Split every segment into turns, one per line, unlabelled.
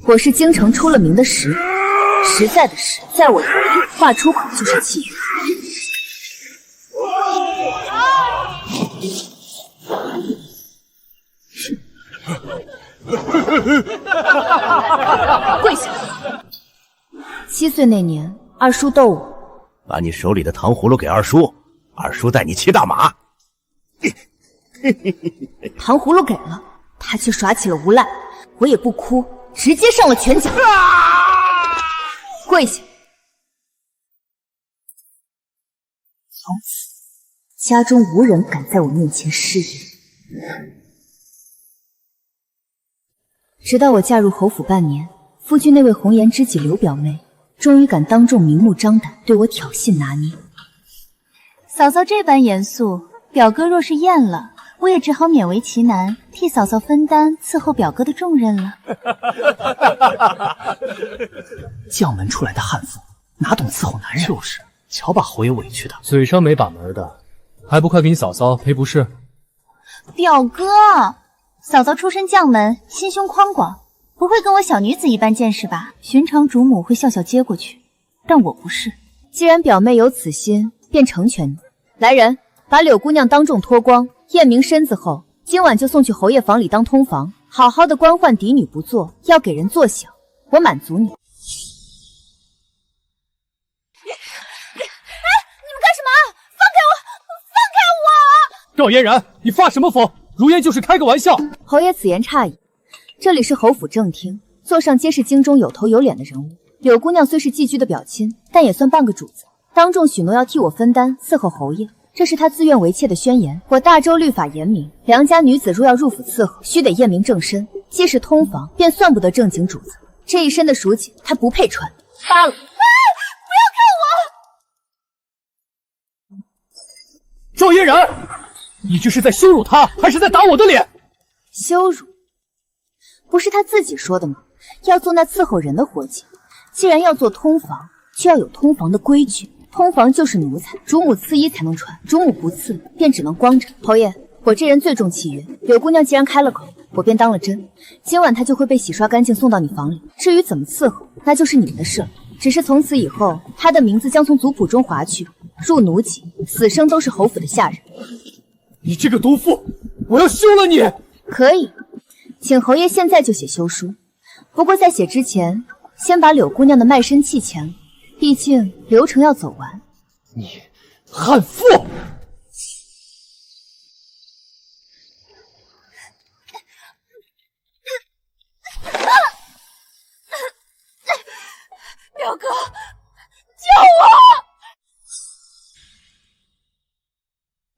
我是京城出了名的实在的实，在我眼里，话出口就是契约。跪下！7岁那年，二叔逗我，
把你手里的糖葫芦给二叔，二叔带你骑大马。
糖葫芦给了，他却耍起了无赖，我也不哭，直接上了拳脚。跪下！从此，家中无人敢在我面前失言。直到我嫁入侯府半年，夫君那位红颜知己刘表妹，终于敢当众明目张胆对我挑衅拿捏。
嫂嫂这般严肃，表哥若是厌了，我也只好勉为其难，替嫂嫂分担伺候表哥的重任了。
将门出来的悍妇，哪懂伺候男人？就是，瞧把侯爷委屈的，
嘴上没把门的，还不快给你嫂嫂赔不是？
表哥，嫂嫂出身将门，心胸宽广，不会跟我小女子一般见识吧？寻常主母会笑笑接过去，但我不是。
既然表妹有此心，便成全你。来人，把柳姑娘当众脱光，验明身子后，今晚就送去侯爷房里当通房，好好的官宦嫡女不做，要给人做小，我满足你。
赵嫣然，你发什么疯？如烟就是开个玩笑。
侯爷此言差矣，这里是侯府正厅，座上皆是京中有头有脸的人物。柳姑娘虽是寄居的表亲，但也算半个主子，当众许诺要替我分担伺候侯爷，这是她自愿为妾的宣言。我大周律法严明，良家女子若要入府伺候，须得验明正身，既是通房，便算不得正经主子。这一身的蜀锦，她不配穿。扒了！不
要
看我！赵嫣然，你这是在羞辱她，还是在打我的脸？
羞辱？不是她自己说的吗？要做那伺候人的活计。既然要做通房，就要有通房的规矩。通房就是奴才，主母赐衣才能穿，主母不赐，便只能光着。侯爷，我这人最重契约，柳姑娘既然开了口，我便当了真。今晚她就会被洗刷干净，送到你房里。至于怎么伺候，那就是你们的事了。只是从此以后，她的名字将从族谱中划去，入奴籍，死生都是侯府的下人。
你这个毒妇，我要休了你！
可以，请侯爷现在就写休书。不过在写之前，先把柳姑娘的卖身契签了，毕竟流程要走完。
你悍妇！
表哥，救我！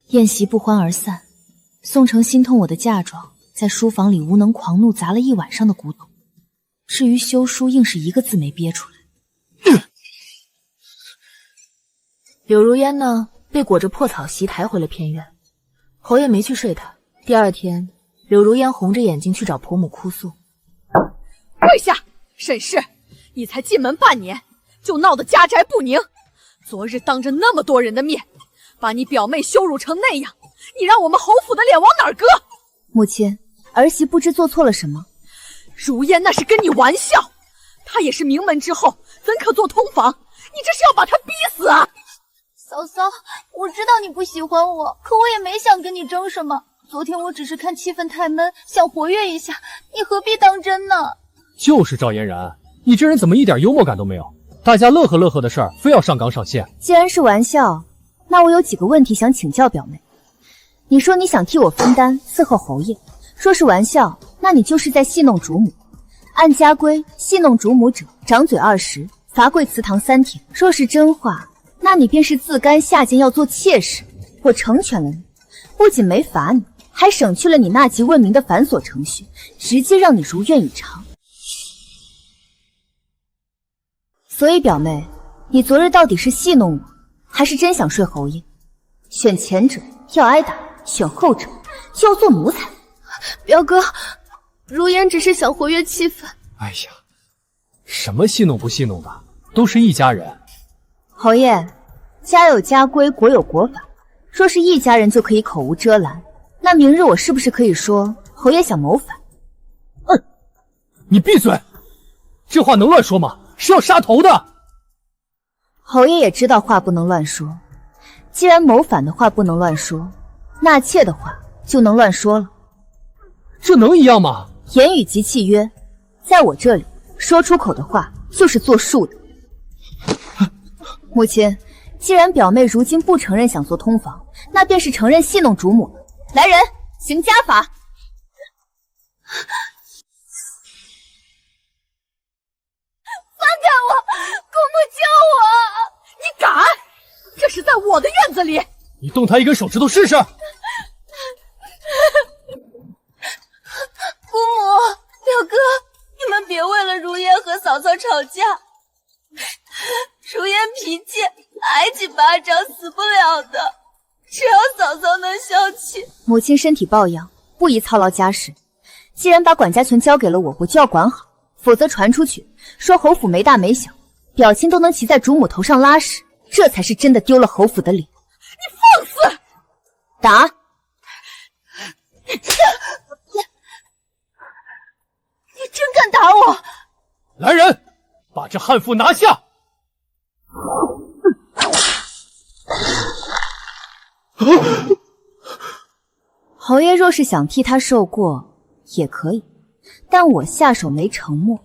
宴席不欢而散，宋城心痛我的嫁妆，在书房里无能狂怒砸了一晚上的古董。至于休书，硬是一个字没憋出来。
柳如烟呢，被裹着破草席抬回了偏院。侯爷没去睡她。第二天，柳如烟红着眼睛去找婆母哭诉：“
跪下！沈氏，你才进门半年，就闹得家宅不宁。昨日当着那么多人的面，把你表妹羞辱成那样，你让我们侯府的脸往哪儿搁？”
母亲，儿媳不知做错了什么。
如烟那是跟你玩笑，她也是名门之后，怎可做通房？你这是要把她逼死啊！
嫂嫂，我知道你不喜欢我，可我也没想跟你争什么。昨天我只是看气氛太闷，想活跃一下，你何必当真呢？
就是赵嫣然，你这人怎么一点幽默感都没有？大家乐呵乐呵的事儿，非要上纲上线。
既然是玩笑，那我有几个问题想请教表妹。你说你想替我分担伺候侯爷，说是玩笑，那你就是在戏弄主母。按家规，戏弄主母者，掌嘴20，罚跪祠堂3天。若是真话，那你便是自甘下贱，要做妾室。我成全了你，不仅没罚你，还省去了你纳级问名的繁琐程序，直接让你如愿以偿。所以表妹，你昨日到底是戏弄我，还是真想睡侯爷？选前者要挨打，选后者就要做奴才。
表哥，如烟只是想活跃气氛。
哎呀，什么戏弄不戏弄的，都是一家人。
侯爷，家有家规，国有国法，若是一家人就可以口无遮拦，那明日我是不是可以说侯爷想谋反。
你闭嘴！这话能乱说吗？是要杀头的。
侯爷也知道话不能乱说，既然谋反的话不能乱说，纳妾的话就能乱说了。
这能一样吗？
言语即契约，在我这里说出口的话就是作数的。母亲，既然表妹如今不承认想做通房，那便是承认戏弄主母了。来人，行家法！
放开我！姑母救我！你敢？这是在我的院子里！
你动他一根手指头试试！
姑母，表哥，你们别为了如烟和嫂嫂吵架。如烟脾气，挨几巴掌死不了的，只要嫂嫂能消气。
母亲身体抱恙，不宜操劳家事。既然把管家权交给了我，我就要管好，否则传出去说侯府没大没小，表亲都能骑在主母头上拉屎，这才是真的丢了侯府的脸。
你放肆！
打！
你真敢打我！
来人，把这悍妇拿下！
侯爷若是想替他受过也可以，但我下手没成沫。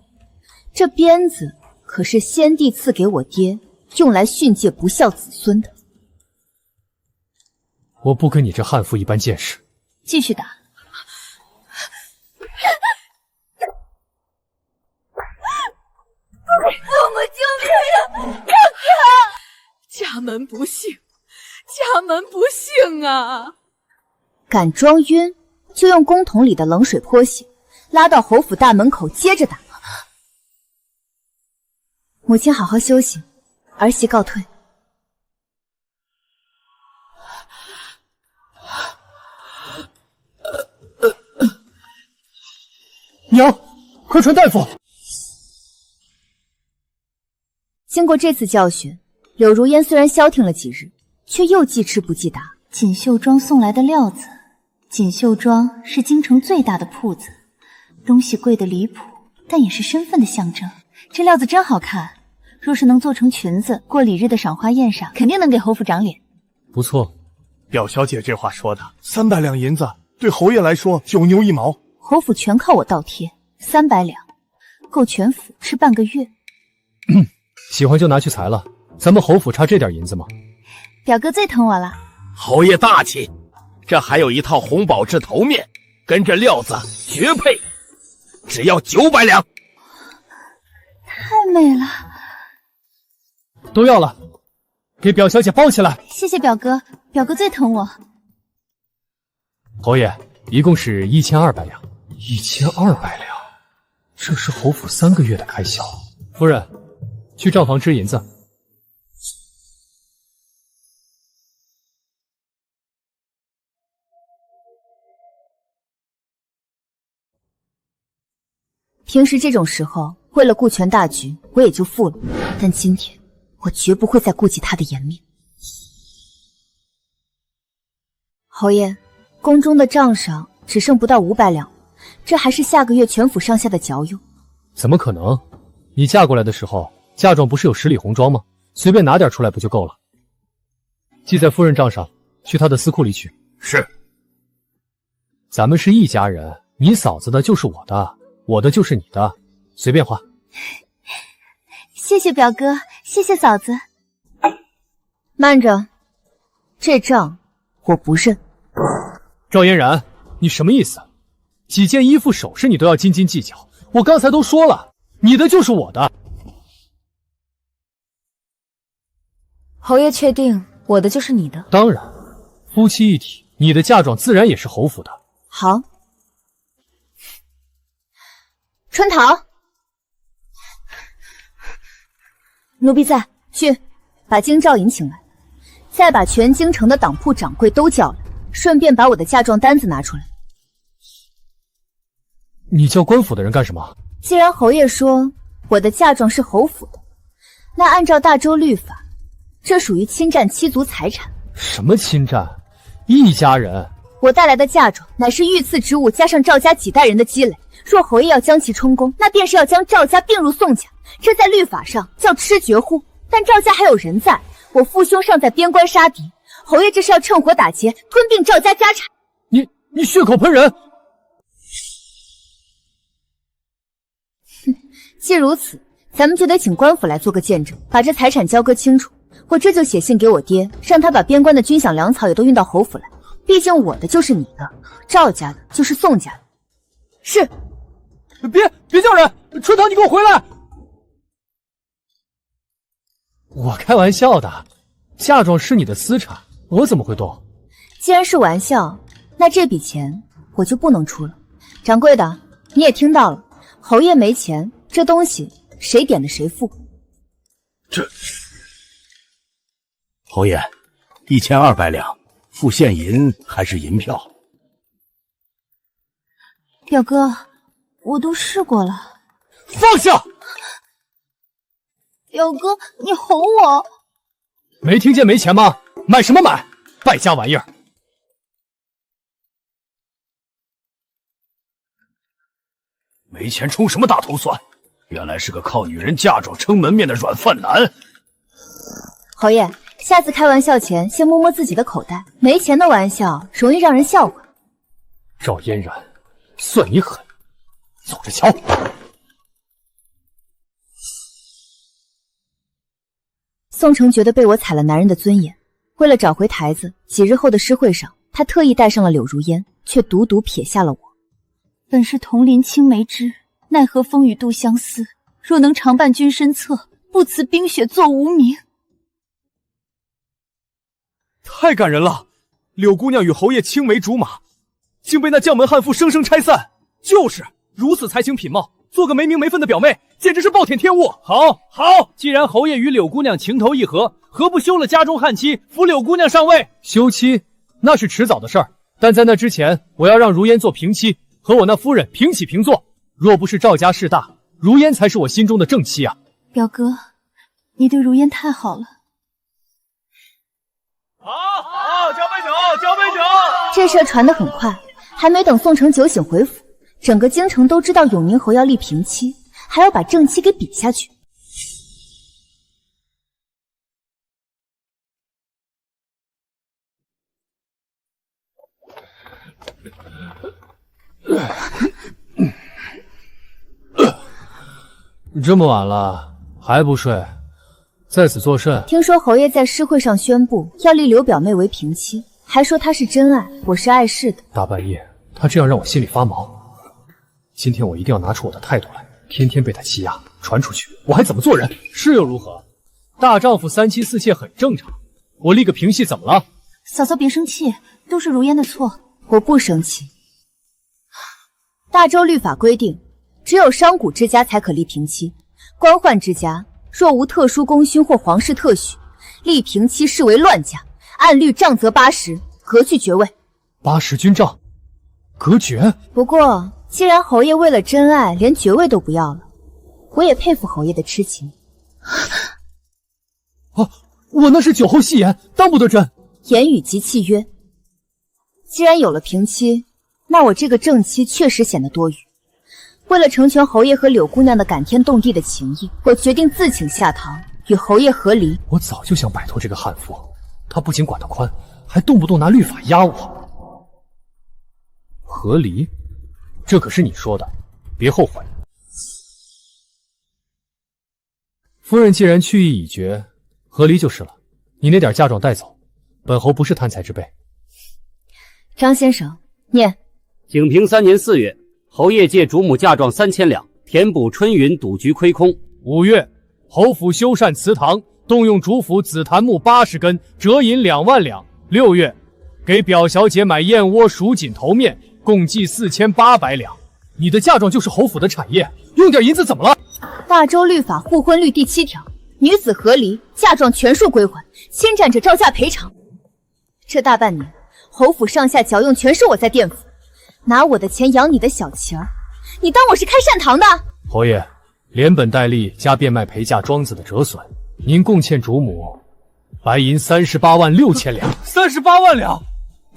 这鞭子可是先帝赐给我爹，用来训诫不孝子孙的。
我不跟你这悍妇一般见识。
继续打。姑母救命！哥哥！
家门不幸，家门不幸啊！
敢装晕，就用公桶里的冷水泼洗，拉到侯府大门口，接着打。母亲好好休息，儿媳告退。
娘，快传大夫！
经过这次教训，柳如烟虽然消停了几日，却又记吃不记打。
锦绣庄送来的料子，锦绣庄是京城最大的铺子，东西贵得离谱，但也是身份的象征。这料子真好看，若是能做成裙子，过礼日的赏花宴上，肯定能给侯府长脸。
不错，
表小姐这话说的，300两银子对侯爷来说9牛1毛，
侯府全靠我倒贴，300两，够全府吃半个月。
喜欢就拿去裁了，咱们侯府差这点银子吗？
表哥最疼我了。
侯爷大气，这还有一套红宝制头面，跟这料子绝配，只要900两。
太美了，
都要了，给表小姐包起来。
谢谢表哥，表哥最疼我。
侯爷，一共是1200两。1200两，这是侯府3个月的开销。夫人，去账房支银子。
平时这种时候，为了顾全大局，我也就付了。但今天，我绝不会再顾及他的颜面。侯爷，宫中的账上只剩不到500两，这还是下个月全府上下的嚼用。
怎么可能？你嫁过来的时候，嫁妆不是有10里红妆吗？随便拿点出来不就够了？记在夫人账上，去她的私库里取。
是。
咱们是一家人，你嫂子的就是我的，我的就是你的，随便花。
谢谢表哥，谢谢嫂子。
慢着，这账我不认。
赵嫣然，你什么意思？几件衣服首饰你都要斤斤计较，我刚才都说了，你的就是我的。
侯爷确定我的就是你的？
当然，夫妻一体，你的嫁妆自然也是侯府的。
好。春桃，奴婢在，去把京兆尹请来，再把全京城的党铺掌柜都叫来，顺便把我的嫁妆单子拿出来。
你叫官府的人干什么？
既然侯爷说我的嫁妆是侯府的，那按照大周律法，这属于侵占妻族财产。
什么侵占？一家人，
我带来的嫁妆乃是御赐之物，加上赵家几代人的积累。若侯爷要将其充公，那便是要将赵家并入宋家，这在律法上叫吃绝户。但赵家还有人在，我父兄尚在边关杀敌，侯爷这是要趁火打劫，吞并赵家家产。
你血口喷人！
既如此，咱们就得请官府来做个见证，把这财产交割清楚。我这就写信给我爹，让他把边关的军饷粮草也都运到侯府来。毕竟我的就是你的，赵家的就是宋家的。是。
别叫人！春桃，你给我回来！我开玩笑的，嫁妆是你的私产，我怎么会动？
既然是玩笑，那这笔钱我就不能出了。掌柜的，你也听到了，侯爷没钱，这东西谁点的谁付。
侯爷，1200两，付现银还是银票？
表哥，我都试过了。
放下！
表哥，你哄我！
没听见没钱吗？买什么买？败家玩意儿！
没钱充什么大头蒜？原来是个靠女人嫁妆撑门面的软饭男。
侯爷，下次开玩笑前先摸摸自己的口袋，没钱的玩笑容易让人笑话。
赵嫣然，算你狠，走着瞧。
宋城觉得被我踩了男人的尊严，为了找回台子，几日后的诗会上，他特意带上了柳如烟，却独独撇下了我。
本是同林青梅枝，奈何风雨度相思。若能常伴君身侧，不辞冰雪作无名。
太感人了！柳姑娘与侯爷青梅竹马，竟被那将门悍妇生生拆散。就是如此才情品貌，做个没名没分的表妹，简直是暴殄天物。
好，既然侯爷与柳姑娘情投意合，何不休了家中悍妻，扶柳姑娘上位？
休妻那是迟早的事儿，但在那之前，我要让如烟做平妻，和我那夫人平起平坐。若不是赵家势大，如烟才是我心中的正妻啊！
表哥，你对如烟太好了。
好，交杯酒，交杯酒！
这事传得很快，还没等宋城酒醒回府，整个京城都知道永宁侯要立平妻，还要把正妻给比下去。
这么晚了还不睡，在此作甚？
听说侯爷在诗会上宣布要立柳表妹为平妻，还说她是真爱，我是碍事的。
大半夜他这样让我心里发毛。今天我一定要拿出我的态度来，天天被他欺压，传出去我还怎么做人？是又如何？大丈夫三妻四妾很正常，我立个平妻怎么了？
嫂嫂别生气，都是如烟的错。
我不生气。大周律法规定，只有商贾之家才可立平妻，官宦之家若无特殊功勋或皇室特许，立平妻视为乱家，按律杖责80，革去爵位。
80军杖，革爵。
不过，既然侯爷为了真爱连爵位都不要了，我也佩服侯爷的痴情。
我那是酒后戏言，当不得真。
言语及契约。既然有了平妻，那我这个正妻确实显得多余。为了成全侯爷和柳姑娘的感天动地的情谊，我决定自请下堂，与侯爷和离。
我早就想摆脱这个悍妇，他不仅管得宽，还动不动拿律法压我。和离？这可是你说的，别后悔。夫人既然去意已决，和离就是了。你那点嫁妆带走，本侯不是贪财之辈。
张先生，念。
景平3年4月，侯爷借主母嫁妆3000两，填补春云赌局亏空。
5月，侯府修缮祠堂，动用主府紫檀木80根，折银2万两。6月，给表小姐买燕窝、蜀锦头面，共计4800两。你的嫁妆就是侯府的产业，用点银子怎么了？
大周律法互婚律第7条，女子和离，嫁妆全数归还，侵占者照价赔偿。这大半年，侯府上下脚用全是我在垫付，拿我的钱养你的小妻儿，你当我是开善堂的？
侯爷，连本带利加变卖陪嫁庄子的折损，您共欠主母白银38万6千两。
38万两，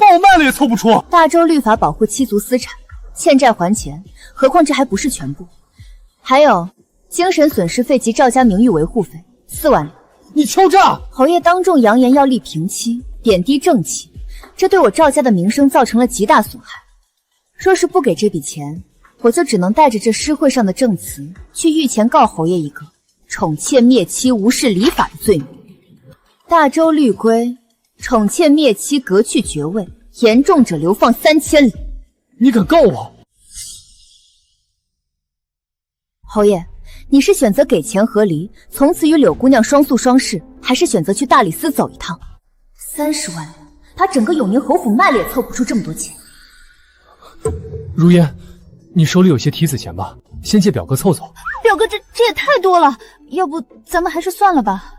把我卖了也凑不出。
大周律法保护妻族私产，欠债还钱，何况这还不是全部。还有精神损失费及赵家名誉维护费4万两。
你敲诈！
侯爷当众扬言要立平妻，贬低正妻，这对我赵家的名声造成了极大损害。若是不给这笔钱，我就只能带着这诗会上的证词去御前告侯爷一个宠妾灭妻、无视礼法的罪名。大周律规，宠妾灭妻革去爵位，严重者流放3000里。
你敢告我？
侯爷，你是选择给钱和离，从此与柳姑娘双宿双世，还是选择去大理寺走一趟？30万两，把整个永宁侯府卖了也凑不出这么多钱。
如烟，你手里有些提子钱吧？先借表哥凑凑。
表哥，这也太多了，要不咱们还是算了吧。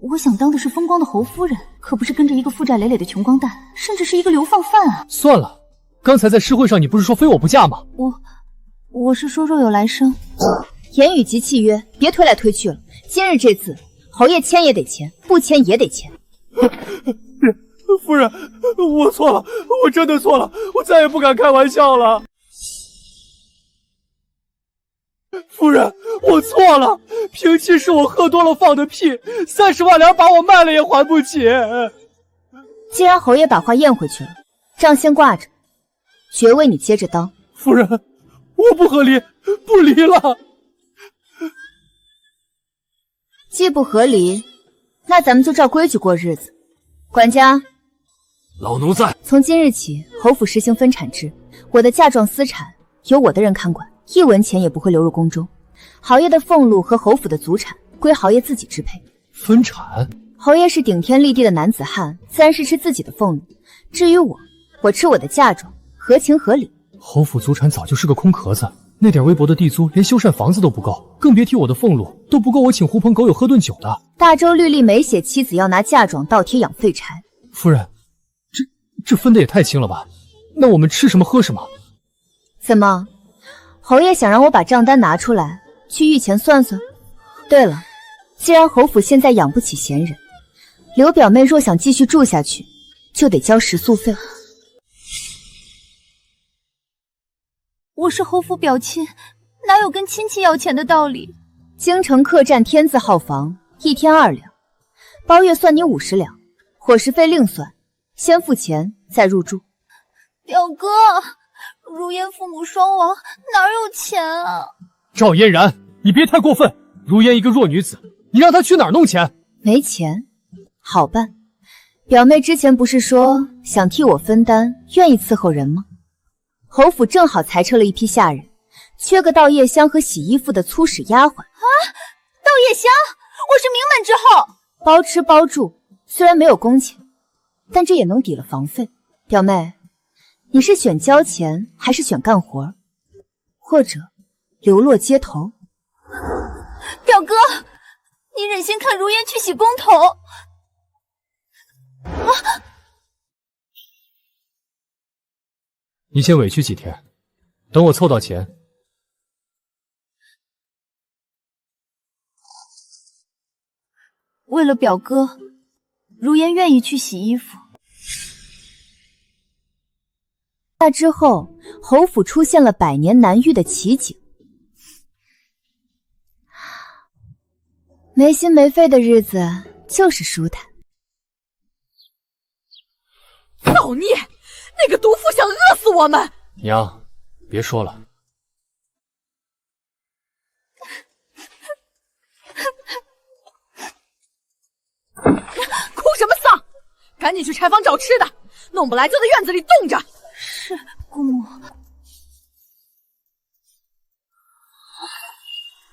我想当的是风光的侯夫人，可不是跟着一个负债累累的穷光蛋，甚至是一个流放犯啊！
算了，刚才在诗会上你不是说非我不嫁吗？
我是说若有来生。
言语及契约，别推来推去了。今日这次，侯爷签也得签，不签也得签。
夫人，我错了，我真的错了，我再也不敢开玩笑了。夫人，我错了，平妻是我喝多了放的屁，30万两把我卖了也还不起。
既然侯爷把话咽回去了，账先挂着，爵位你接着当。
夫人，我不和离，不离了。
既不合离，那咱们就照规矩过日子。管家，
老奴在。
从今日起，侯府实行分产制，我的嫁妆私产由我的人看管，1文钱也不会流入宫中。侯爷的俸禄和侯府的祖产归侯爷自己支配。
分产？
侯爷是顶天立地的男子汉，自然是吃自己的俸禄。至于我吃我的嫁妆，合情合理。
侯府祖产早就是个空壳子，那点微薄的地租连修缮房子都不够，更别提我的俸禄都不够我请狐朋狗友喝顿酒的。
大周律例没写妻子要拿嫁妆倒贴养废柴。
夫人，这分的也太轻了吧？那我们吃什么喝什么？
怎么，侯爷想让我把账单拿出来去御前算算？对了，既然侯府现在养不起闲人，刘表妹若想继续住下去，就得交食宿费。
我是侯府表亲，哪有跟亲戚要钱的道理？
京城客栈天字号房，1天2两，包月算你50两，伙食费另算，先付钱再入住。
表哥，如烟父母双亡，哪有钱啊？
赵嫣然，你别太过分！如烟一个弱女子，你让她去哪儿弄钱？
没钱，好办。表妹之前不是说想替我分担，愿意伺候人吗？侯府正好裁撤了一批下人，缺个倒夜香和洗衣服的粗使丫鬟。
啊，倒夜香，我是名门之后，
包吃包住，虽然没有工钱，但这也能抵了房费。表妹，你是选交钱还是选干活，或者流落街头？
表哥，你忍心看如烟去洗公头？啊！
你先委屈几天，等我凑到钱。
为了表哥，如烟愿意去洗衣服。
那之后，侯府出现了百年难遇的奇景，没心没肺的日子就是舒坦。
造孽！那个毒妇想饿死我们！
娘，别说了。
哭什么丧？赶紧去柴房找吃的，弄不来就在院子里冻着。
是，姑母。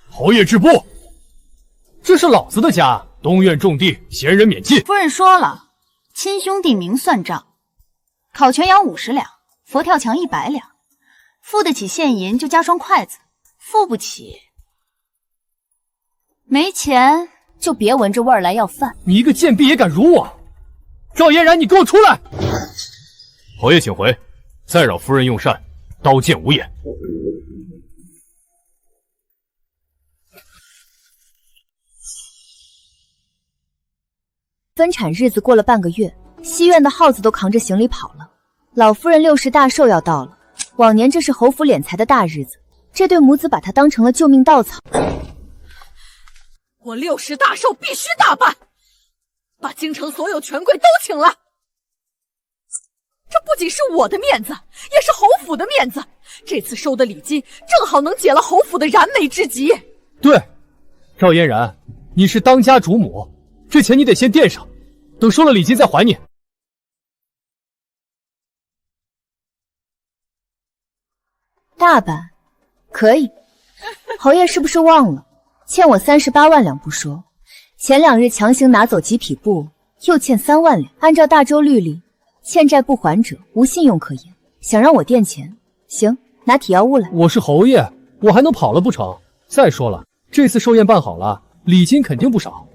侯爷止步！这是老子的家，东院种地，闲人免进。
夫人说了，亲兄弟明算账，烤全羊50两，佛跳墙100两，付得起现银就加双筷子，付不起，没钱就别闻着味儿来要饭。
你一个贱婢也敢辱我！赵嫣然，你给我出来！侯爷请回，再扰夫人用膳，刀剑无眼。
分产日子过了半个月，西院的耗子都扛着行李跑了，老夫人60大寿要到了，往年这是侯府敛财的大日子，这对母子把她当成了救命稻草。
我60大寿必须大办，把京城所有权贵都请来。这不仅是我的面子，也是侯府的面子。这次收的礼金正好能解了侯府的燃眉之急。
对，赵嫣然，你是当家主母，这钱你得先垫上，等收了礼金再还你。
大办，可以。侯爷是不是忘了，欠我38万两不说，前2日强行拿走几匹布，又欠3万两。按照大周律例，欠债不还者无信用可言。想让我垫钱，行，拿体药物来。
我是侯爷，我还能跑了不成？再说了，这次寿宴办好了，礼金肯定不少。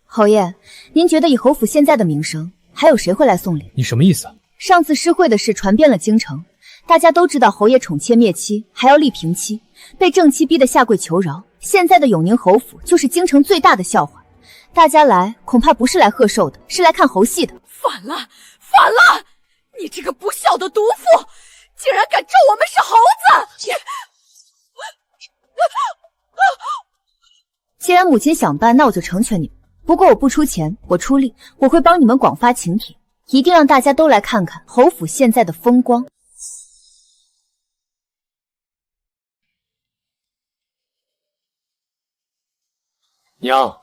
侯爷，您觉得以侯府现在的名声，还有谁会来送礼？
你什么意思？
上次诗会的事传遍了京城，大家都知道侯爷宠妾灭妻，还要立平妻，被正妻逼得下跪求饶。现在的永宁侯府就是京城最大的笑话，大家来恐怕不是来贺寿的，是来看侯戏的。
反了，反了！你这个不孝的毒妇，竟然敢咒我们是猴子！
既然母亲想办，那我就成全你们。不过我不出钱，我出力，我会帮你们广发请帖，一定让大家都来看看侯府现在的风光。
娘，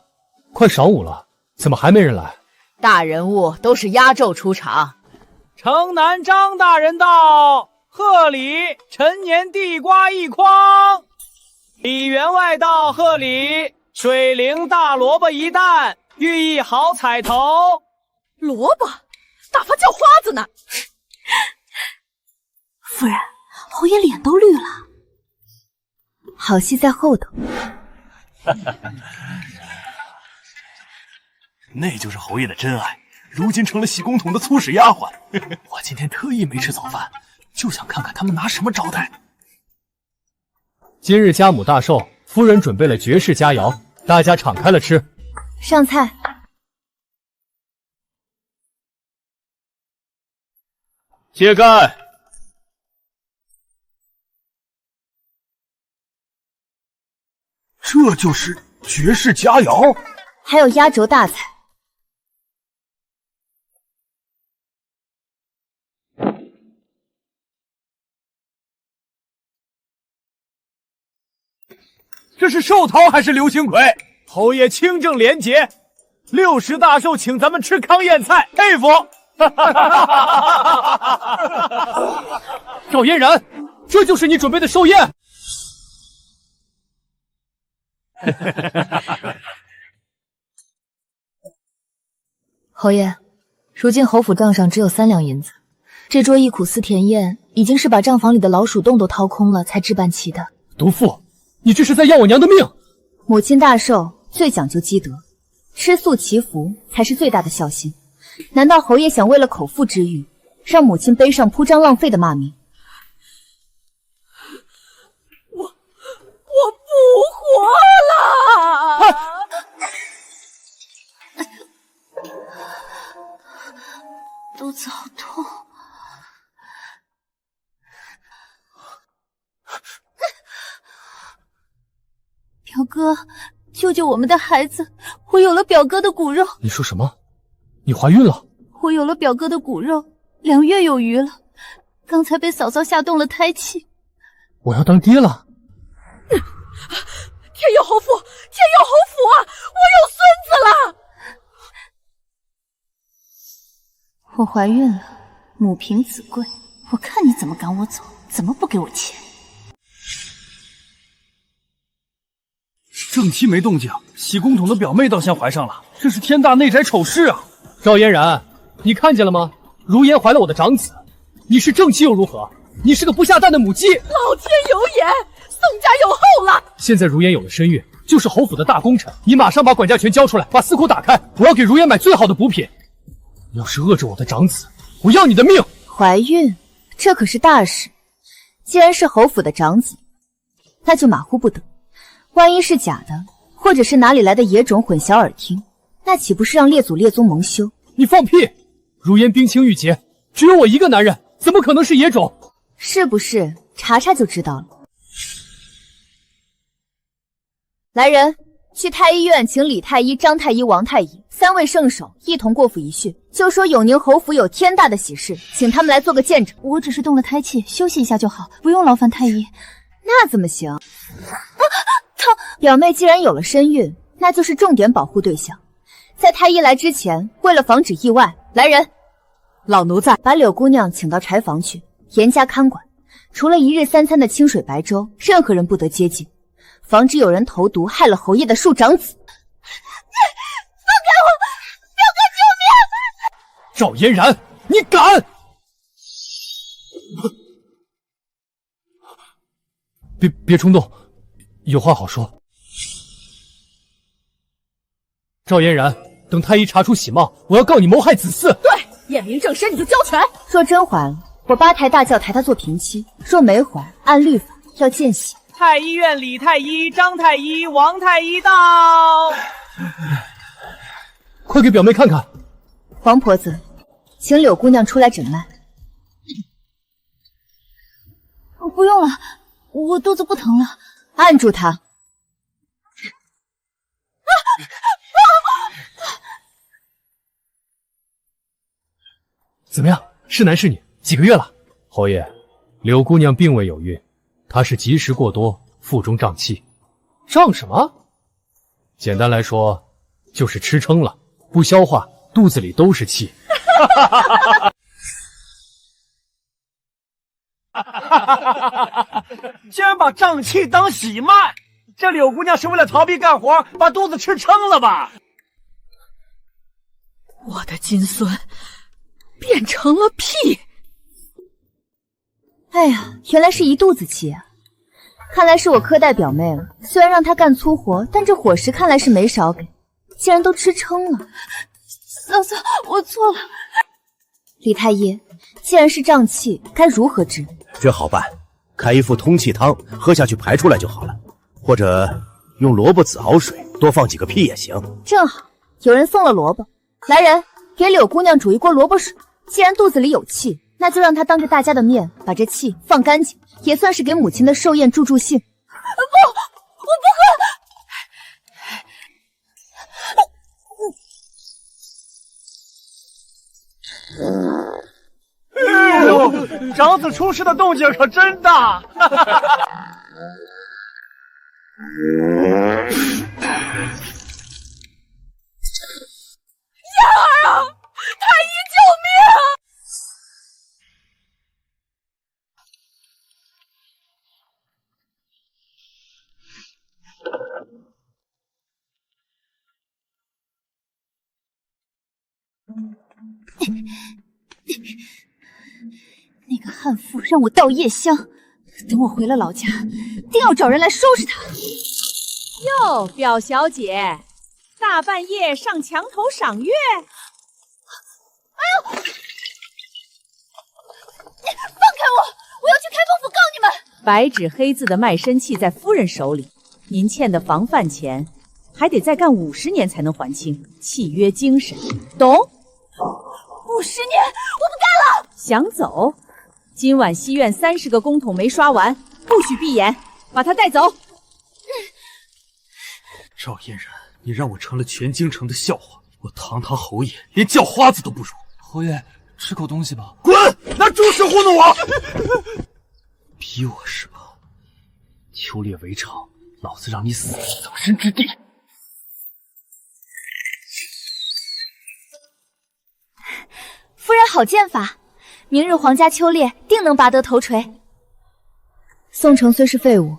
快晌午了，怎么还没人来？
大人物都是压轴出场。
城南张大人到，贺礼陈年地瓜1筐。李员外到，贺礼水灵大萝卜1担，寓意好彩头。
萝卜，打发叫花子呢。
夫人，侯爷脸都绿了。
好戏在后头。
那就是侯爷的真爱，如今成了喜公统的粗使丫鬟。我今天特意没吃早饭，就想看看他们拿什么招待。
今日家母大寿，夫人准备了绝世佳肴，大家敞开了吃。
上菜。
揭盖。
这就是绝世佳肴，
还有压轴大菜。
这是寿桃还是流星葵？侯爷清正廉洁，60大寿请咱们吃糠咽菜，佩服！
赵嫣然，这就是你准备的寿宴？
侯爷，如今侯府账上只有3两银子，这桌忆苦思甜宴已经是把账房里的老鼠洞都掏空了才置办齐的。
毒妇，你这是在要我娘的命！
母亲大寿最讲究积德，吃素祈福才是最大的孝心。难道侯爷想为了口腹之欲，让母亲背上铺张浪费的骂名？
我不活了！
肚子好痛。表哥，救救我们的孩子！我有了表哥的骨肉。
你说什么？你怀孕了？
我有了表哥的骨肉，2月有余了。刚才被嫂嫂吓动了胎气。
我要当爹了！
天佑侯府，天佑侯府啊！我有孙子了！
我怀孕了，母凭子贵，我看你怎么赶我走，怎么不给我钱。
正妻没动静，喜公统的表妹倒先怀上了，这是天大内宅丑事啊！
赵嫣然，你看见了吗？如烟怀了我的长子，你是正妻又如何？你是个不下蛋的母鸡！
老天有眼，宋家有后了！
现在如烟有了身孕，就是侯府的大功臣，你马上把管家权交出来，把司库打开，我要给如烟买最好的补品。要是饿着我的长子，我要你的命！
怀孕，这可是大事。既然是侯府的长子，那就马虎不得。万一是假的，或者是哪里来的野种混淆耳听，那岂不是让列祖列宗蒙羞？
你放屁！如烟冰清玉洁，只有我一个男人，怎么可能是野种？
是不是？查查就知道了。来人，去太医院请李太医、张太医、王太医3位圣手一同过府一叙，就说永宁侯府有天大的喜事，请他们来做个见证。
我只是动了胎气，休息一下就好，不用劳烦太医。
那怎么行？表妹既然有了身孕，那就是重点保护对象。在太医来之前，为了防止意外，来人，
老奴在，
把柳姑娘请到柴房去，严加看管。除了1日3餐的清水白粥，任何人不得接近，防止有人投毒害了侯爷的庶长子。放
开我！表哥，救命！
赵嫣然，你敢！别冲动，有话好说。赵嫣然，等太医查出喜貌，我要告你谋害子嗣。
对，验明正身你就交权。
若真怀了，我8抬大轿抬她做平妻；若没怀，按律法要见血。
太医院李太医、张太医、王太医到，
快给表妹看看。
王婆子，请柳姑娘出来诊脉。
不用了，我肚子不疼了。
按住她。
怎么样？是男是女？几个月了？侯爷，柳姑娘并未有孕，她是积食过多，腹中胀气。胀什么？简单来说，就是吃撑了，不消化，肚子里都是气。
竟然把胀气当喜脉，这柳姑娘是为了逃避干活，把肚子吃撑了吧？
我的金孙变成了屁！
哎呀，原来是一肚子气啊！看来是我苛待表妹了。虽然让她干粗活，但这伙食看来是没少给，竟然都吃撑了。
嫂嫂，我错了。
李太医，既然是胀气，该如何治？
这好办，开一副通气汤，喝下去排出来就好了。或者用萝卜籽熬水，多放几个屁也行。
正好有人送了萝卜，来人，给柳姑娘煮一锅萝卜水。既然肚子里有气，那就让她当着大家的面把这气放干净，也算是给母亲的寿宴助助兴。
不，我不
喝。哎呦，长子出事的动静可真大！
燕儿啊，太医救命！
那个悍妇让我倒夜香，等我回了老家，定要找人来收拾他。
哟，表小姐，大半夜上墙头赏月？
哎呦！放开我！我要去开封府告你们！
白纸黑字的卖身契在夫人手里，您欠的房饭钱还得再干50年才能还清，契约精神，懂？50
年，我不干了！
想走？今晚西院30个公桶没刷完，不许闭眼，把他带走。
赵嫣然，你让我成了全京城的笑话，我堂堂侯爷连叫花子都不如。
侯爷，吃口东西吧。
滚！拿猪屎糊弄我！逼我是吧？
秋猎围场，老子让你死无葬身之地！
夫人好剑法，明日皇家秋猎定能拔得头锤。宋城虽是废物，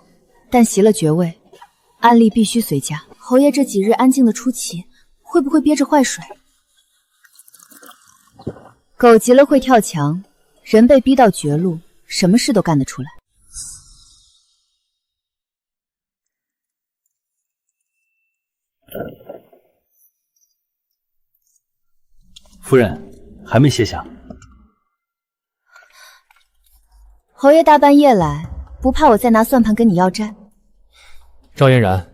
但袭了爵位，安利必须随家。侯爷这几日安静的出奇，会不会憋着坏水？狗急了会跳墙，人被逼到绝路，什么事都干得出来。
夫人还没歇下。
侯爷大半夜来，不怕我再拿算盘跟你要债？
赵嫣然，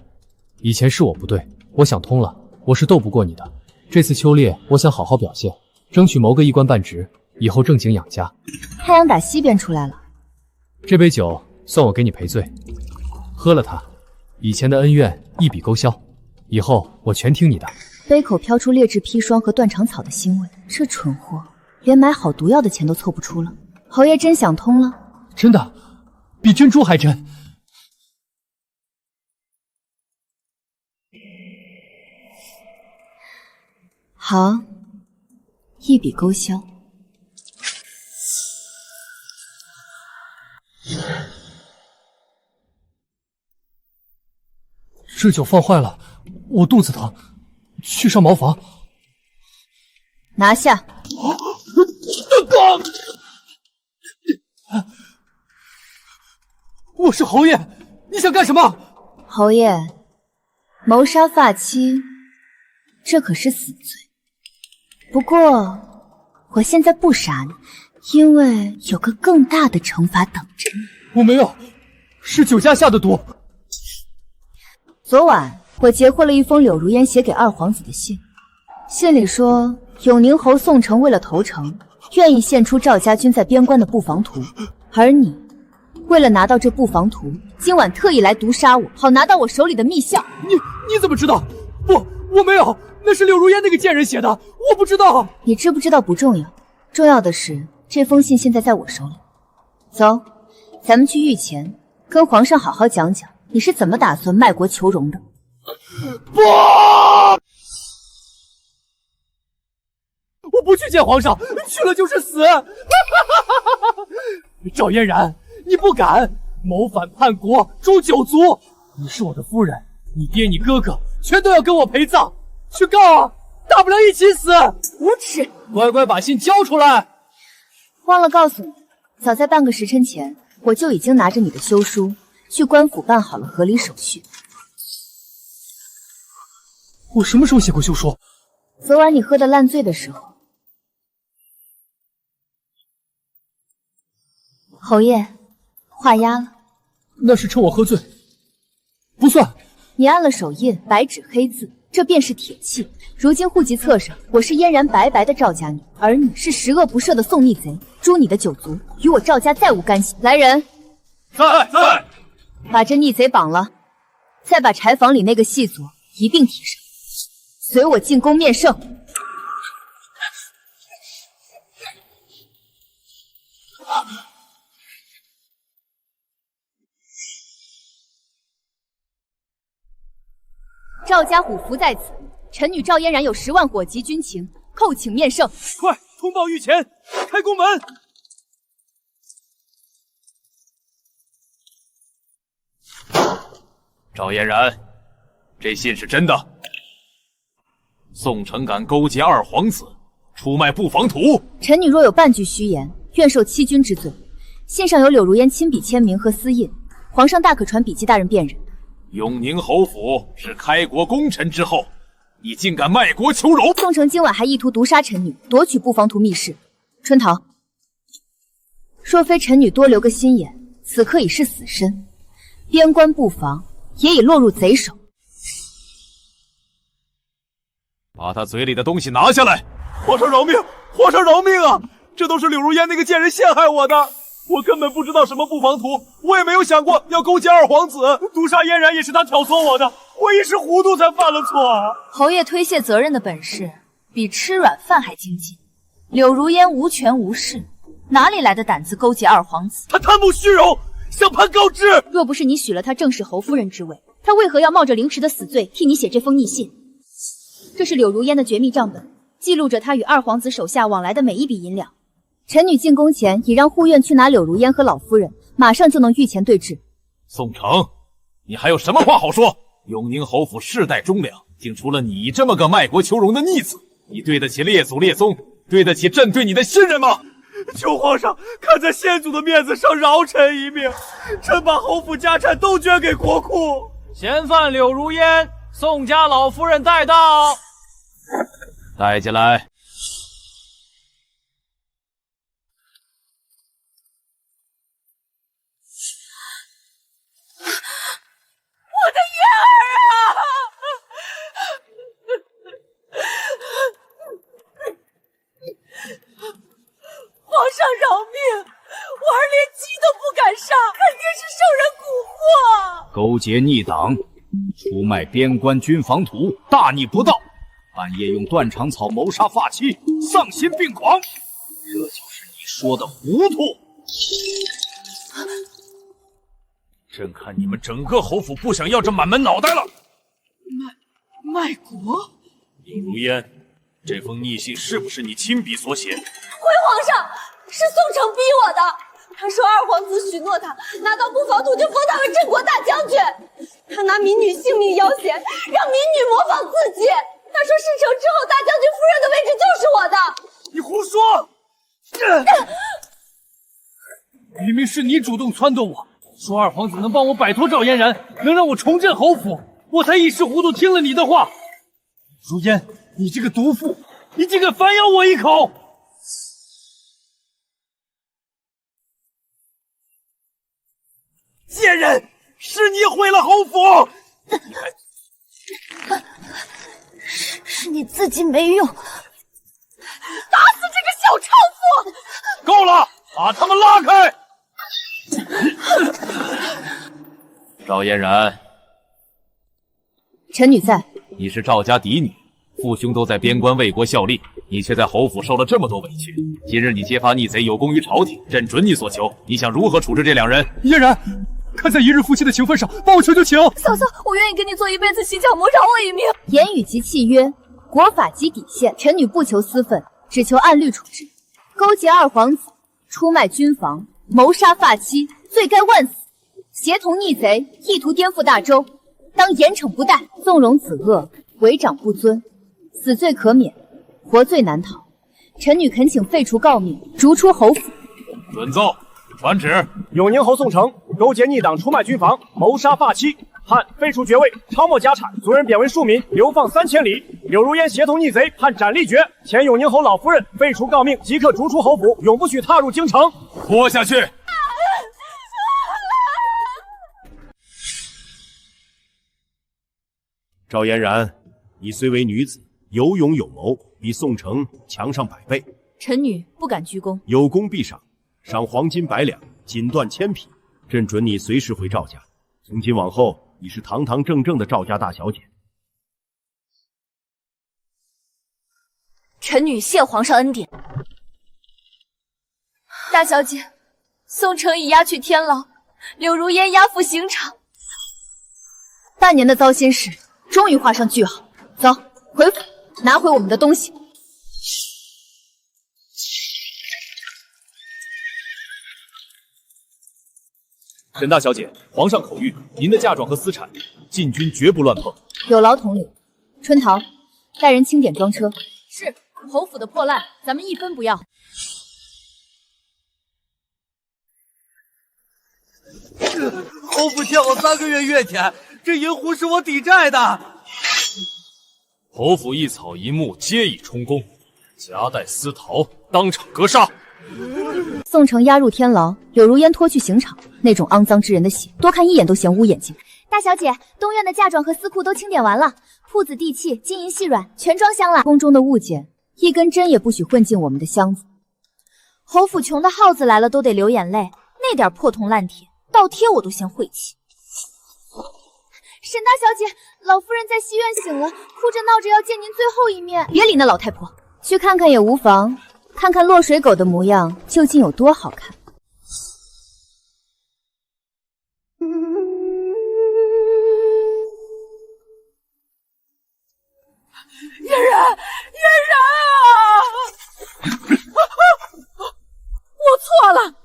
以前是我不对，我想通了，我是斗不过你的。这次秋猎，我想好好表现，争取谋个一官半职，以后正经养家。
太阳打西边出来了，
这杯酒算我给你赔罪，喝了它，以前的恩怨一笔勾销，以后我全听你的。
杯口飘出劣质砒霜和断肠草的腥味，这蠢货连买好毒药的钱都凑不出了。侯爷真想通了，
真的，比珍珠还真。
好，一笔勾销。
这酒放坏了，我肚子疼，去上茅房。
拿下。
我是侯爷，你想干什么？
侯爷，谋杀发妻，这可是死罪。不过，我现在不杀你，因为有个更大的惩罚等着你。
我没有，是酒家下的毒。
昨晚我截获了一封柳如烟写给二皇子的信，信里说永宁侯宋城为了投诚，愿意献出赵家军在边关的布防图，而你为了拿到这布防图，今晚特意来毒杀我，好拿到我手里的密钥。
你怎么知道？不，我没有，那是柳如烟那个贱人写的，我不知道。
你知不知道不重要，重要的是这封信现在在我手里。走，咱们去御前，跟皇上好好讲讲你是怎么打算卖国求荣的。
不，我不去见皇上，去了就是死。赵嫣然，你不敢谋反叛国，诛九族！你是我的夫人，你爹你哥哥全都要跟我陪葬，去告啊！大不了一起死！
无耻！
乖乖把信交出来！
忘了告诉你，早在半个时辰前，我就已经拿着你的休书去官府办好了和离手续。
我什么时候写过休书？
昨晚你喝得烂醉的时候。侯爷，画押了。
那是趁我喝醉，不算。
你按了手印，白纸黑字，这便是铁契。如今户籍册上，我是嫣然白白的赵家女，而你是十恶不赦的宋逆贼，诛你的九族，与我赵家再无干系。来人，
在，
把这逆贼绑了，再把柴房里那个细作一并提上，随我进宫面圣。赵家虎符在此，臣女赵嫣然有10万火急军情，叩请面圣。
快通报御前，开宫门！
赵嫣然，这信是真的。宋城敢勾结二皇子，出卖布防图。
臣女若有半句虚言，愿受欺君之罪。信上有柳如烟亲笔签名和私印，皇上大可传笔记大人辨认。
永宁侯府是开国功臣之后，你竟敢卖国求荣！
宋城今晚还意图毒杀臣女，夺取布防图密室。春桃，若非臣女多留个心眼，此刻已是死身，边关布防也已落入贼手。
把他嘴里的东西拿下来！
皇上饶命！皇上饶命啊！这都是柳如烟那个贱人陷害我的，我根本不知道什么布防图，我也没有想过要勾结二皇子，毒杀嫣然也是他挑唆我的，我一时糊涂才犯了错啊！
侯爷推卸责任的本事比吃软饭还精进。柳如烟无权无势，哪里来的胆子勾结二皇子？
他贪慕虚荣，想攀高枝。
若不是你许了他正室侯夫人之位，他为何要冒着凌迟的死罪替你写这封逆信？这是柳如烟的绝密账本，记录着他与二皇子手下往来的每一笔银两。臣女进宫前已让护院去拿柳如烟和老夫人，马上就能御前对质。
宋城，你还有什么话好说？永宁侯府世代忠良，竟除了你这么个卖国求荣的逆子，你对得起列祖列宗，对得起朕对你的信任吗？
求皇上看在先祖的面子上饶臣一命，臣把侯府家产都捐给国库。
嫌犯柳如烟，宋家老夫人带到。
带进来。
我的月儿啊！
勾结逆党，出卖边关军防土，大逆不道。半夜用断肠草谋杀发妻，丧心病狂，这就是你说的糊涂。
朕看你们整个侯府不想要这满门脑袋了。
卖国？
柳如烟，这封逆信是不是你亲笔所写？
回皇上，是宋城逼我的。他说二皇子许诺他拿到布防土就封他为镇国大将军，他拿民女性命要挟，让民女模仿自己。他说事成之后，大将军夫人的位置就是我的。
你胡说！
明明是你主动撺掇我，说二皇子能帮我摆脱赵嫣然，能让我重振侯府，我才一时糊涂听了你的话。如烟，你这个毒妇，你竟敢反咬我一口！
贱人，是你毁了侯府！
是你自己没用，打
死这个小娼妇！
够了，把他们拉开！赵嫣然，
臣女在。
你是赵家嫡女，父兄都在边关为国效力，你却在侯府受了这么多委屈。今日你揭发逆贼有功于朝廷，朕准你所求，你想如何处置这两人？
嫣然，看在一日夫妻的情分上，帮我求求情。
嫂嫂，我愿意跟你做一辈子洗脚馍，饶我一命。
言语及契约，国法及底线。臣女不求私愤，只求按律处置。勾结二皇子，出卖军防，谋杀发妻，罪该万死。协同逆贼，意图颠覆大周，当严惩不贷。纵容子恶，为长不尊，死罪可免，活罪难逃。臣女恳请废除诰命，逐出侯府。
准奏，传旨：
永宁侯宋城勾结逆党，出卖军防，谋杀发妻，判废除爵位，抄没家产，族人贬为庶民，流放3000里。柳如烟协同逆贼，判斩立决。前永宁侯老夫人废除诰命，即刻逐出侯府，永不许踏入京城。
拖下去！
赵嫣然，你虽为女子，有勇有谋，比宋城强上100倍。
臣女不敢居功。
有功必赏，赏黄金100两，锦缎1000匹。朕准你随时回赵家。从今往后，你是堂堂正正的赵家大小姐。
臣女谢皇上恩典。大小姐，宋城已押去天牢，柳如烟押赴刑场。
半年的糟心事，终于画上句号。走，回府拿回我们的东西。
沈大小姐，皇上口谕，您的嫁妆和私产，禁军绝不乱碰。
有劳统领。春桃，带人清点装车。
是，侯府的破烂，咱们一分不要。
侯府欠我3个月月钱，这银壶是我抵债的。
侯府一草一木皆已充公，夹带私逃，当场格杀。
宋城押入天牢，柳如烟拖去刑场，那种肮脏之人的血，多看一眼都嫌污眼睛。大小姐，东院的嫁妆和私库都清点完了，铺子、地契、金银细软全装箱了。宫中的物件，一根针也不许混进我们的箱子。侯府穷的耗子来了都得流眼泪，那点破铜烂铁，倒贴我都嫌晦气。沈大小姐，老夫人在西院醒了，哭着闹着要见您最后一面。别理那老太婆，去看看也无妨，看看落水狗的模样究竟有多好看。
嫣然，嫣然啊！我错了，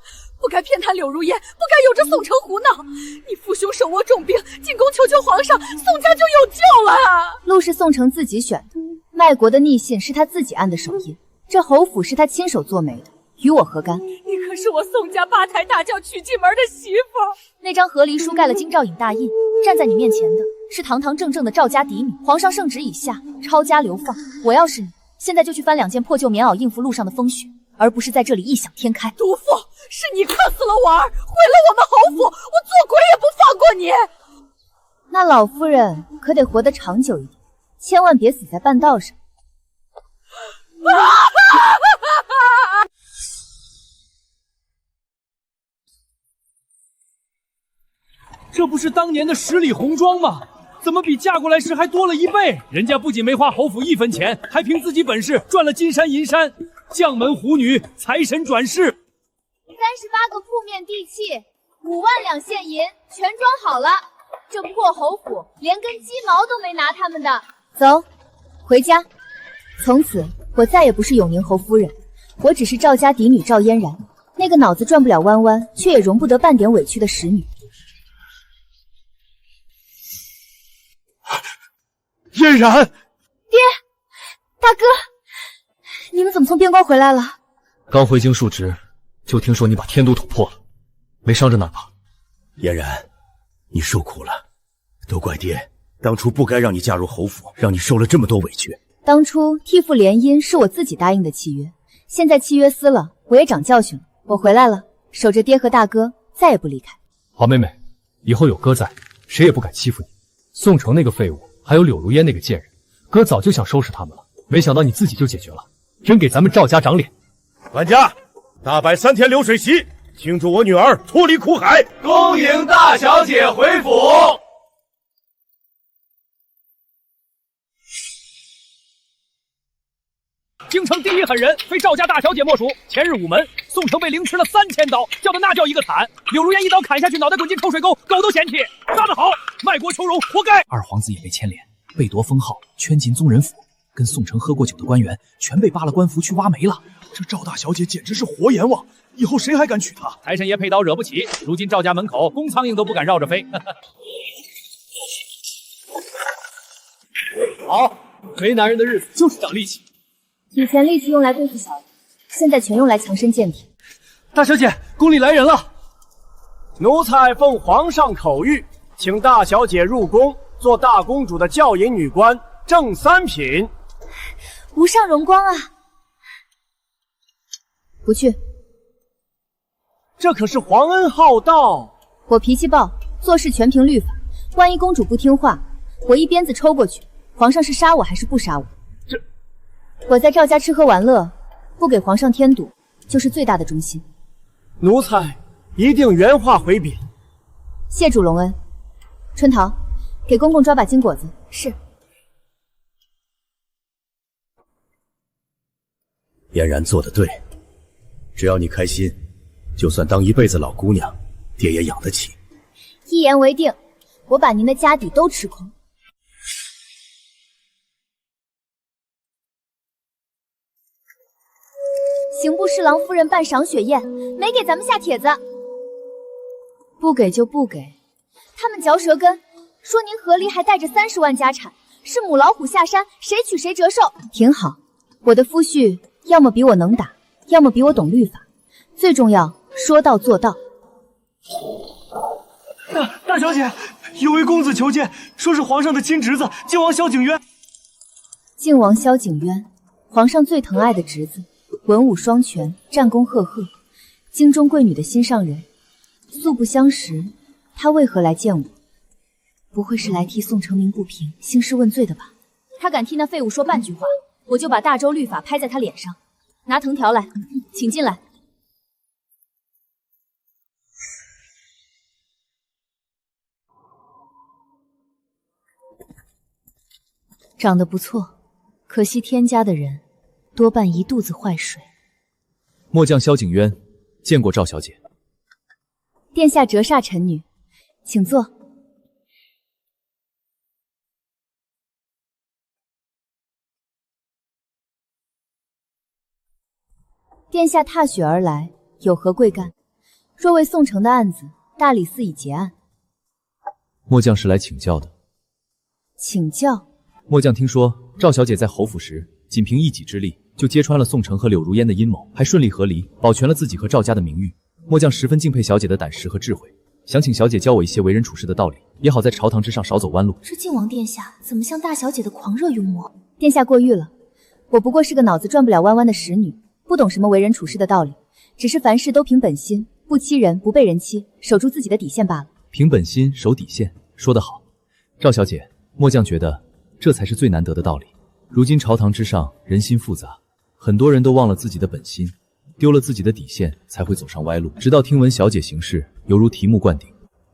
不该偏袒柳如烟，不该由着宋城胡闹。你父兄手握重兵，进宫求求皇上，宋家就有救了。
路是宋城自己选的，卖国的逆信是他自己按的手印，这侯府是他亲手做媒的，与我何干？
你可是我宋家8抬大轿娶进门的媳妇。
那张和离书盖了京兆尹大印，站在你面前的是堂堂正正的赵家嫡女，皇上圣旨已下，抄家流放。我要是你，现在就去翻2件破旧棉袄应付路上的风雪，而不是在这里异想天开。
毒妇，是你克死了我儿，毁了我们侯府，我做鬼也不放过你。
那老夫人可得活得长久一点，千万别死在半道上。
这不是当年的10里红妆吗？怎么比嫁过来时还多了1倍？人家不仅没花侯府1分钱，还凭自己本事赚了金山银山，将门虎女，财神转世。
38个铺面地契，5万两现银，全装好了。这破侯府连根鸡毛都没拿他们的。走，回家。从此我再也不是永宁侯夫人，我只是赵家嫡女赵嫣然，那个脑子转不了弯弯，却也容不得半点委屈的使女。
嫣然，
爹，大哥，你们怎么从边关回来了？
刚回京述职，就听说你把天都捅破了，没伤着哪吧？
嫣然，你受苦了，都怪爹，当初不该让你嫁入侯府，让你受了这么多委屈。
当初替父联姻是我自己答应的契约，现在契约撕了，我也长教训了。我回来了，守着爹和大哥，再也不离开。
好妹妹，以后有哥在，谁也不敢欺负你。宋城那个废物，还有柳如烟那个贱人，哥早就想收拾他们了，没想到你自己就解决了，真给咱们赵家长脸。
管家，大摆3天流水席，庆祝我女儿脱离苦海，
恭迎大小姐回府。
京城第一狠人，非赵家大小姐莫属。前日午门，宋城被凌迟了3000刀，叫的那叫一个惨。柳如烟一刀砍下去，脑袋滚进臭水沟，狗都嫌弃。杀得好，卖国求荣，活该。
二皇子也被牵连，被夺封号，圈进宗人府，跟宋城喝过酒的官员全被扒了官服去挖煤了。
这赵大小姐简直是活阎王，以后谁还敢娶她？
财神爷配刀惹不起，如今赵家门口公苍蝇都不敢绕着飞。
好，没男人的日子就是长力气。
以前力气用来对付小人，现在全用来强身健体。
大小姐，宫里来人了。奴才奉皇上口谕，请大小姐入宫，做大公主的教引女官，正3品。
无上荣光啊！不去。
这可是皇恩浩荡。
我脾气暴，做事全凭律法。万一公主不听话，我一鞭子抽过去，皇上是杀我还是不杀我？我在赵家吃喝玩乐，不给皇上添堵，就是最大的忠心。
奴才一定原话回禀。
谢主隆恩。春桃，给公公抓把金果子。是。
嫣然做得对，只要你开心，就算当一辈子老姑娘，爹也养得起。
一言为定，我把您的家底都吃空。刑部侍郎夫人办赏雪宴，没给咱们下帖子。不给就不给，他们嚼舌根，说您河里还带着30万家产，是母老虎下山，谁娶谁折寿。挺好，我的夫婿要么比我能打，要么比我懂律法，最重要说到做到。
大小姐，有位公子求见，说是皇上的亲侄子靖王萧景渊。
靖王萧景渊，皇上最疼爱的侄子。文武双全，战功赫赫，京中贵女的心上人。素不相识，他为何来见我？不会是来替宋承明不平兴师问罪的吧？他敢替那废物说半句话，我就把大周律法拍在他脸上。拿藤条来，请进来。长得不错，可惜天家的人多半一肚子坏水。
末将萧景渊见过赵小姐。
殿下折煞臣女，请坐。殿下踏雪而来，有何贵干？若为宋城的案子，大理寺已结案。
末将是来请教的。
请教？
末将听说赵小姐在侯府时，仅凭一己之力就揭穿了宋城和柳如烟的阴谋，还顺利和离，保全了自己和赵家的名誉。末将十分敬佩小姐的胆识和智慧，想请小姐教我一些为人处事的道理，也好在朝堂之上少走弯路。
这靖王殿下怎么像大小姐的狂热幽默？
殿下过誉了，我不过是个脑子转不了弯弯的使女，不懂什么为人处事的道理，只是凡事都凭本心，不欺人，不被人欺，守住自己的底线罢了。
凭本心，守底线，说得好。赵小姐，末将觉得这才是最难得的道理。如今朝堂之上人心复杂，很多人都忘了自己的本心，丢了自己的底线，才会走上歪路。直到听闻小姐行事犹如醍醐灌顶，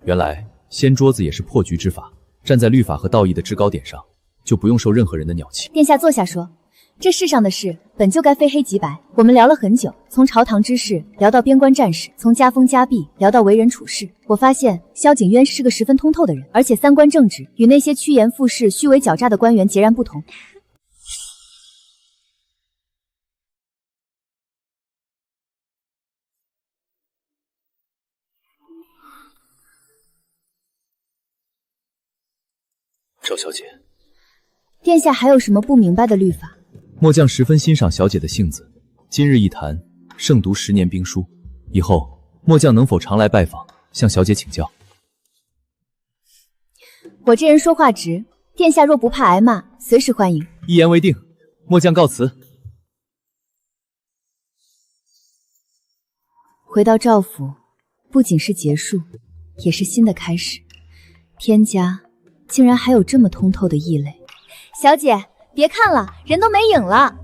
原来掀桌子也是破局之法，站在律法和道义的制高点上，就不用受任何人的鸟气。
殿下坐下说，这世上的事本就该非黑即白。我们聊了很久，从朝堂之事聊到边关战事，从家风家弊聊到为人处事。我发现萧景渊是个十分通透的人，而且三观正直，与那些趋炎附势、虚伪狡诈的官员截然不同。
赵小姐，
殿下还有什么不明白的律法？
末将十分欣赏小姐的性子，今日一谈，胜读10年兵书。以后末将能否常来拜访，向小姐请教？
我这人说话直，殿下若不怕挨骂，随时欢迎。
一言为定，末将告辞。
回到赵府，不仅是结束，也是新的开始。天家竟然还有这么通透的异类。小姐，别看了，人都没影了。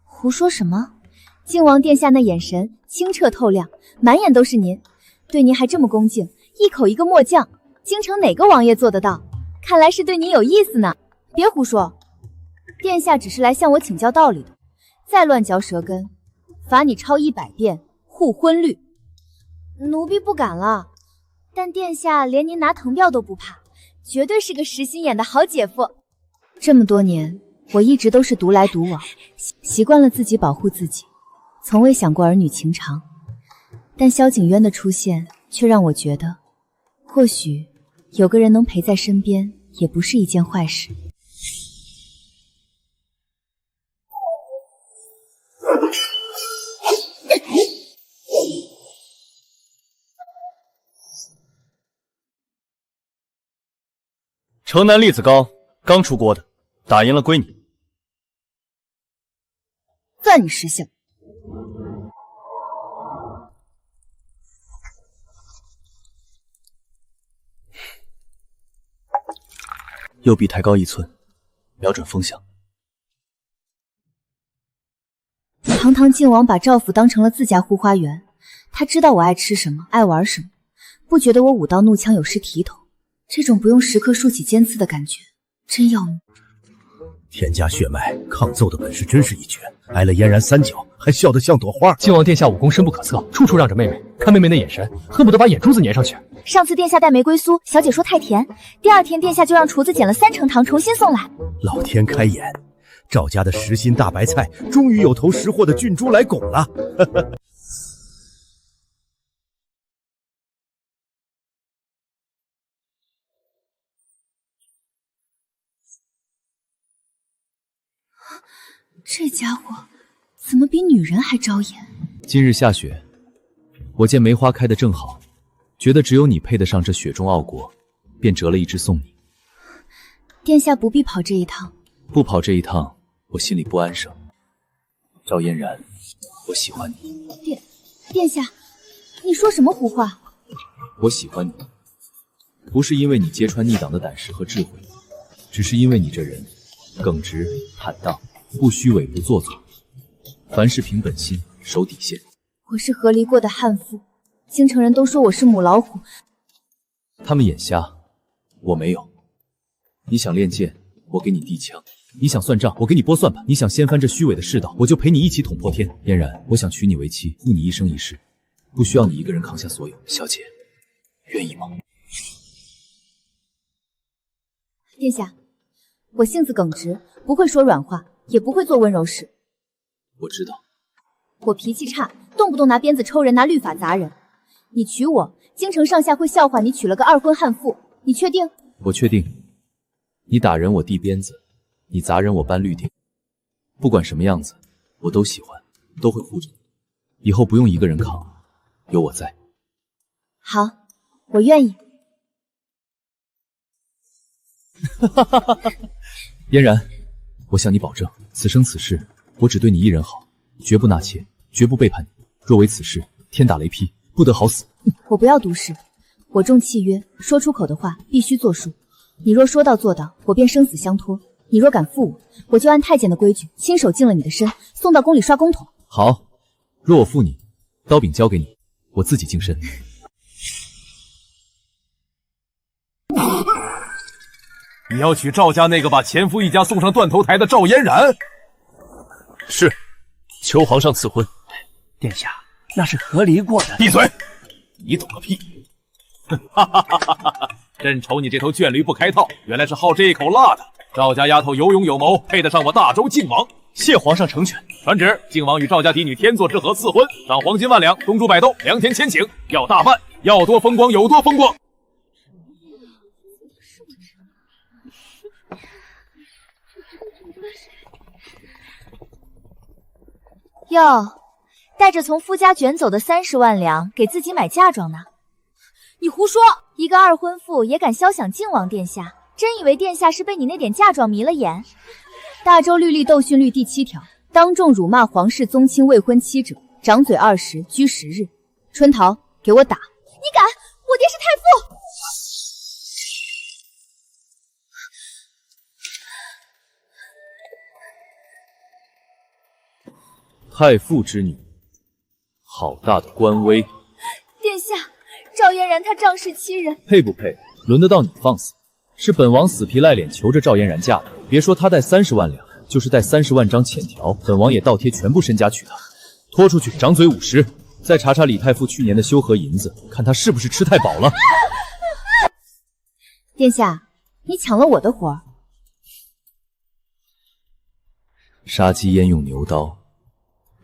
胡说什么？靖王殿下那眼神清澈透亮，满眼都是您，对您还这么恭敬，一口一个末将，京城哪个王爷做得到？看来是对您有意思呢。别胡说，殿下只是来向我请教道理的，再乱嚼舌根，罚你抄100遍护婚律。奴婢不敢了，但殿下连您拿藤镖都不怕，绝对是个实心眼的好姐夫。这么多年，我一直都是独来独往，习惯了自己保护自己，从未想过儿女情长。但萧景渊的出现，却让我觉得，或许有个人能陪在身边，也不是一件坏事。
城南栗子糕刚出锅的，打赢了归你。
算你识相。
右臂抬高1寸，瞄准风向。
堂堂靖王把赵府当成了自家后花园，他知道我爱吃什么，爱玩什么，不觉得我舞刀怒枪有失体统。这种不用时刻竖起尖刺的感觉，真要命。
田家血脉抗揍的本事真是一绝，挨了嫣然3脚，还笑得像朵花。
靖王殿下武功深不可测，处处让着妹妹，看妹妹那眼神，恨不得把眼珠子粘上去。
上次殿下带玫瑰酥，小姐说太甜，第2天殿下就让厨子减了3成糖，重新送来。
老天开眼，赵家的实心大白菜终于有头识货的郡主来拱了。
这家伙怎么比女人还招眼？
今日下雪，我见梅花开得正好，觉得只有你配得上这雪中傲国，便折了一枝送你。
殿下不必跑这一趟。
不跑这一趟，我心里不安生。赵嫣然，我喜欢你。
殿下，你说什么胡话？
我喜欢你，不是因为你揭穿逆党的胆识和智慧，只是因为你这人耿直坦荡。不虚伪，不做作，凡事凭本心，守底线。
我是和离过的悍妇，京城人都说我是母老虎。
他们眼瞎，我没有。你想练剑，我给你递枪；你想算账，我给你拨算盘；你想掀翻这虚伪的世道，我就陪你一起捅破天。嫣然，我想娶你为妻，护你一生一世，不需要你一个人扛下所有。小姐，愿意吗？
殿下，我性子耿直，不会说软话。也不会做温柔事。
我知道。
我脾气差，动不动拿鞭子抽人，拿律法砸人。你娶我，京城上下会笑话你娶了个2婚悍妇。你确定？
我确定。你打人我递鞭子，你砸人我搬绿地。不管什么样子，我都喜欢，都会护着你。以后不用一个人扛，有我在。
好，我愿意。
嫣然。我向你保证，此生此世，我只对你一人好，绝不纳妾，绝不背叛你。若违此事，天打雷劈，不得好死。
我不要毒誓，我重契约，说出口的话必须作数。你若说到做到，我便生死相托；你若敢负我，我就按太监的规矩，亲手净了你的身，送到宫里刷公桶。
好，若我负你，刀柄交给你，我自己净身。
你要娶赵家那个把前夫一家送上断头台的赵嫣然？
是，求皇上赐婚。
殿下，那是和离过的。
闭嘴！你懂个屁！哈哈哈哈哈！真瞅你这头倦驴不开套，原来是好这一口辣的。赵家丫头有勇有谋，配得上我大周靖王。
谢皇上成全。
传旨，靖王与赵家嫡女天作之合赐婚，赏黄金万两，东珠百豆，2天前请，要大办，要多风光有多风光。
哟，带着从夫家卷走的30万两，给自己买嫁妆呢？
你胡说！
一个二婚妇也敢肖想靖王殿下，真以为殿下是被你那点嫁妆迷了眼？大周律例斗训律第7条，当众辱骂皇室宗亲未婚妻者，掌嘴20，拘10日。春桃，给我打！
你敢？我爹是太傅！
太傅之女，好大的官威！
殿下，赵嫣然她仗势欺人，
配不配？轮得到你放肆？是本王死皮赖脸求着赵嫣然嫁的，别说她带30万两，就是带30万张欠条，本王也倒贴全部身家娶她。拖出去，掌嘴50！再查查李太傅去年的修和银子，看他是不是吃太饱了。
殿下，你抢了我的活儿。
杀鸡焉用牛刀？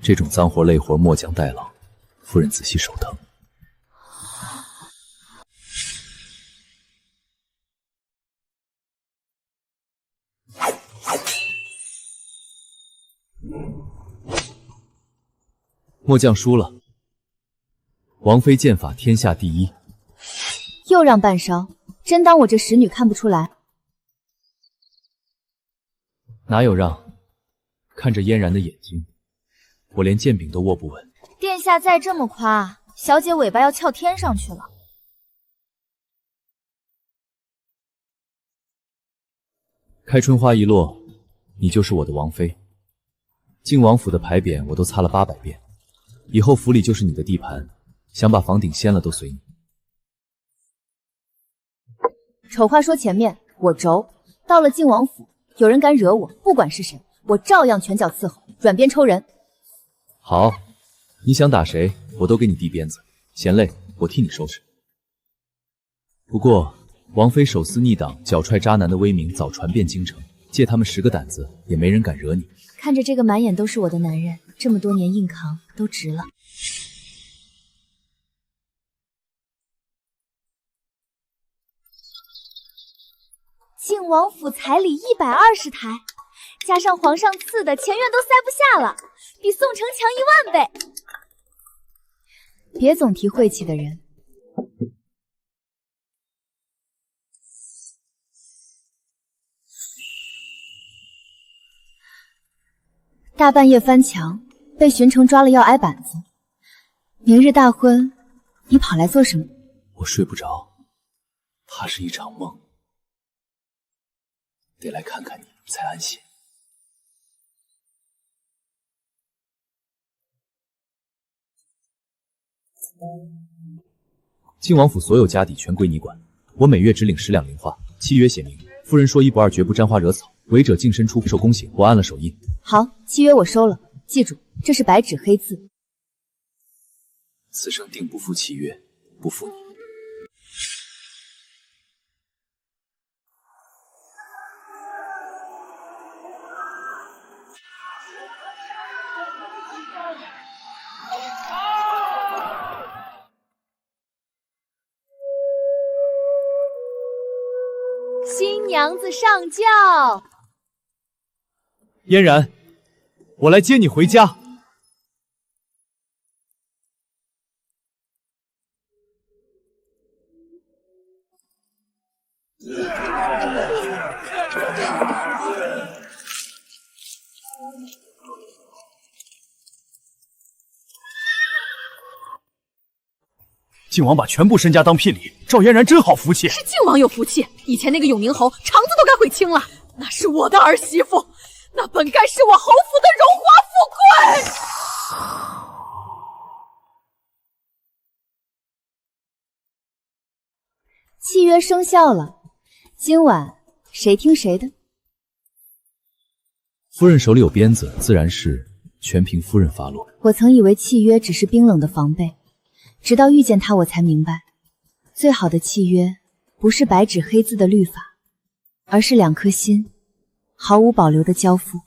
这种脏活累活末将代劳，夫人仔细手疼。末将输了。王妃剑法天下第一，
又让半烧，真当我这使女看不出来？
哪有让？看着嫣然的眼睛，我连剑柄都握不稳。
殿下再这么夸，小姐尾巴要翘天上去了。
开春花一落，你就是我的王妃。靖王府的牌匾我都擦了800遍，以后府里就是你的地盘，想把房顶掀了都随你。
丑话说前面，我轴。到了靖王府，有人敢惹我，不管是谁，我照样拳脚伺候，软鞭抽人。
好，你想打谁，我都给你递鞭子，嫌累我替你收拾。不过，王妃手撕逆党、脚踹渣男的威名早传遍京城，借他们10个胆子，也没人敢惹你。
看着这个满眼都是我的男人，这么多年硬扛都值了。靖王府彩礼120台，加上皇上赐的，前院都塞不下了，比宋城强1万倍。别总提晦气的人。大半夜翻墙，被巡城抓了要挨板子。明日大婚，你跑来做什么？
我睡不着，怕是一场梦，得来看看你才安心。靖王府所有家底全归你管，我每月只领10两零花，契约写明，夫人说1不2，绝不沾花惹草，违者净身出受宫刑。我按了手印。
好，契约我收了，记住，这是白纸黑字。
此生定不负契约，不负你。
新娘子上轿。
嫣然，我来接你回家。
靖王把全部身家当聘礼，赵嫣然真好福气。
是靖王有福气，以前那个永宁侯肠子都该悔青了。那是我的儿媳妇，那本该是我侯府的荣华富贵。
契约生效了，今晚谁听谁的？
夫人手里有鞭子，自然是全凭夫人发落。
我曾以为契约只是冰冷的防备，直到遇见他，我才明白，最好的契约不是白纸黑字的律法，而是2颗心毫无保留的交付。